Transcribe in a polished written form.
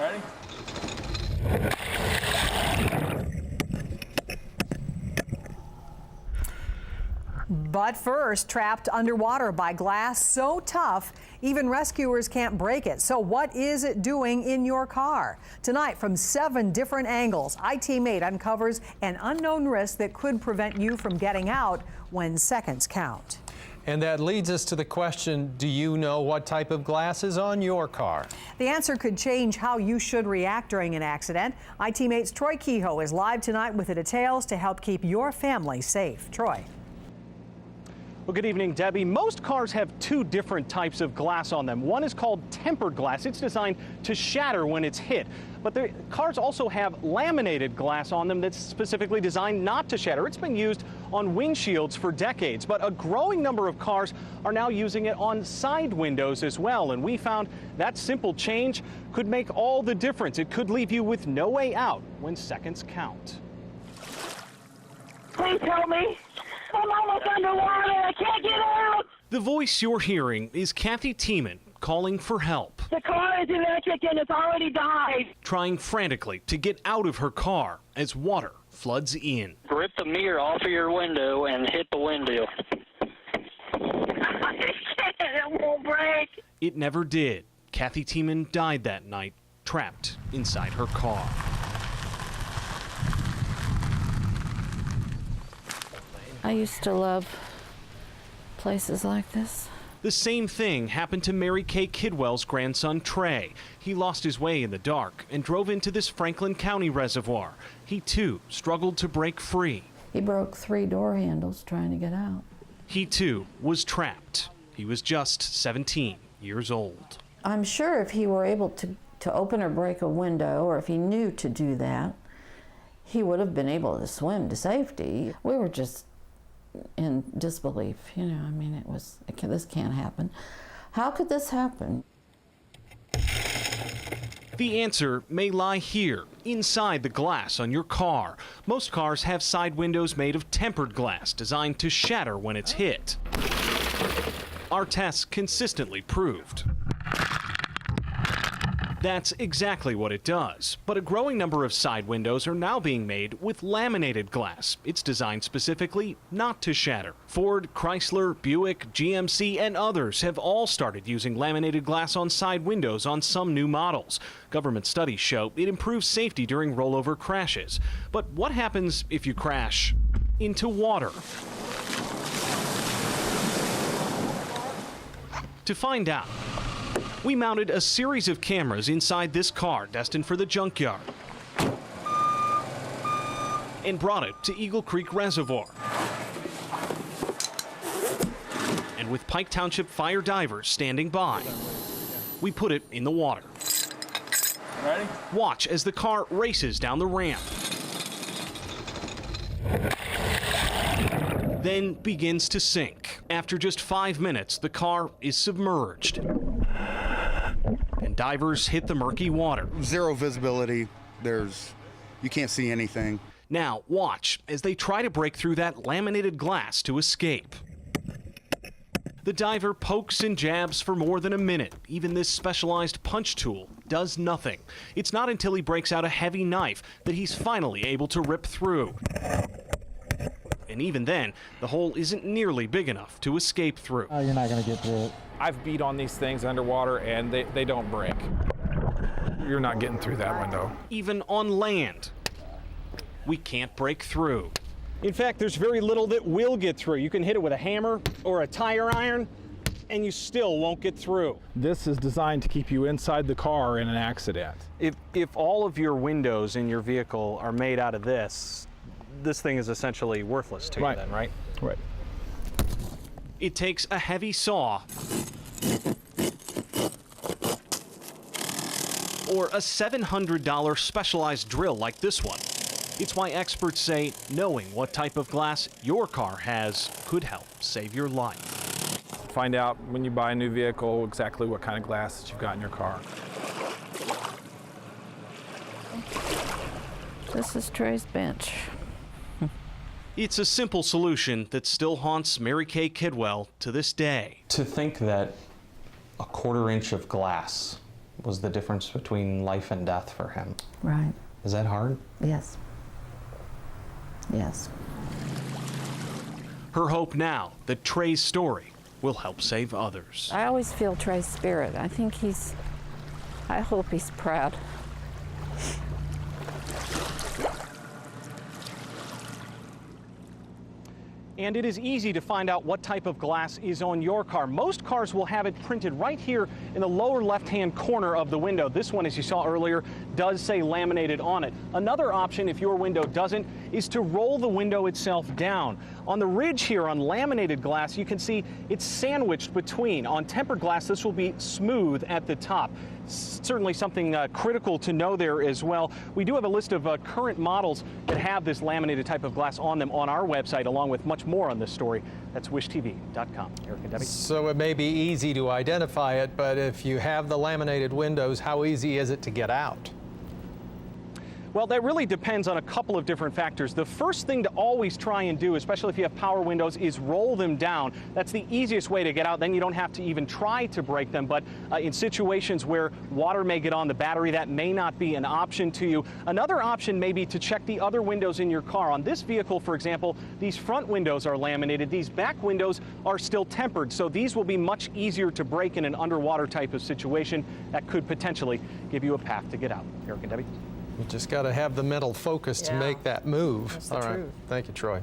Ready? But first, trapped underwater by glass so tough, even rescuers can't break it. So what is it doing in your car? Tonight, from 7 different angles, iTeammate uncovers an unknown risk that could prevent you from getting out when seconds count. And that leads us to the question, do you know what type of glass is on your car? The answer could change how you should react during an accident. iTeammate's Troy Kehoe is live tonight with the details to help keep your family safe. Troy. Well, good evening, Debbie. Most cars have 2 different types of glass on them. One is called tempered glass. It's designed to shatter when it's hit. But the cars also have laminated glass on them that's specifically designed not to shatter. It's been used on windshields for decades, but a growing number of cars are now using it on side windows as well. And we found that simple change could make all the difference. It could leave you with no way out when seconds count. Please help me. I'm almost underwater. I can't get out. The voice you're hearing is Kathy Tiemann calling for help. The car is electric and it's already died. Trying frantically to get out of her car as water floods in. Rip the mirror off of your window and hit the window. I can't. It won't break. It never did. Kathy Tiemann died that night, trapped inside her car. I used to love places like this. The same thing happened to Mary Kay Kidwell's grandson, Trey. He lost his way in the dark and drove into this Franklin County reservoir. He, too, struggled to break free. He broke 3 door handles trying to get out. He, too, was trapped. He was just 17 years old. I'm sure if he were able to open or break a window, or if he knew to do that, he would have been able to swim to safety. We were just in disbelief, you know. I mean, this can't happen. How could this happen? The answer may lie here, inside the glass on your car. Most cars have side windows made of tempered glass, designed to shatter when it's hit. Our tests consistently proved that's exactly what it does. But a growing number of side windows are now being made with laminated glass. It's designed specifically not to shatter. Ford, Chrysler, Buick, GMC, and others have all started using laminated glass on side windows on some new models. Government studies show it improves safety during rollover crashes. But what happens if you crash into water? To find out, we mounted a series of cameras inside this car destined for the junkyard and brought it to Eagle Creek Reservoir. And with Pike Township fire divers standing by, we put it in the water. Ready? Watch as the car races down the ramp. Then begins to sink. After just 5 minutes, the car is submerged. And divers hit the murky water. Zero visibility. You can't see anything. Now watch as they try to break through that laminated glass to escape. The diver pokes and jabs for more than a minute. Even this specialized punch tool does nothing. It's not until he breaks out a heavy knife that he's finally able to rip through. And even then, the hole isn't nearly big enough to escape through. You're not going to get through it. I've beat on these things underwater and they don't break. You're not getting through that window. Even on land, we can't break through. In fact, there's very little that will get through. You can hit it with a hammer or a tire iron, and you still won't get through. This is designed to keep you inside the car in an accident. If all of your windows in your vehicle are made out of this thing is essentially worthless to you then, right? Right. It takes a heavy saw or a $700 specialized drill like this one. It's why experts say knowing what type of glass your car has could help save your life. Find out when you buy a new vehicle exactly what kind of glass that you've got in your car. This is Trey's bench. It's a simple solution that still haunts Mary Kay Kidwell to this day. To think that a 1/4 inch of glass was the difference between life and death for him. Right. Is that hard? Yes. Yes. Her hope now that Trey's story will help save others. I always feel Trey's spirit. I hope he's proud. And it is easy to find out what type of glass is on your car. Most cars will have it printed right here in the lower left-hand corner of the window. This one, as you saw earlier, does say laminated on it. Another option, if your window doesn't, is to roll the window itself down. On the ridge here on laminated glass, you can see it's sandwiched between. On tempered glass, this will be smooth at the top. Certainly something critical to know there as well. We do have a list of current models that have this laminated type of glass on them on our website, along with much more on this story. That's wishtv.com. Eric and Debbie. So it may be easy to identify it, but if you have the laminated windows, how easy is it to get out? Well, that really depends on a couple of different factors. The first thing to always try and do, especially if you have power windows, is roll them down. That's the easiest way to get out. Then you don't have to even try to break them. But in situations where water may get on the battery, that may not be an option to you. Another option may be to check the other windows in your car. On this vehicle, for example, these front windows are laminated. These back windows are still tempered. So these will be much easier to break in an underwater type of situation that could potentially give you a path to get out. Eric and Debbie. You just got to have the mental focus to Yeah. make that move. That's the All right. truth. Thank you, Troy.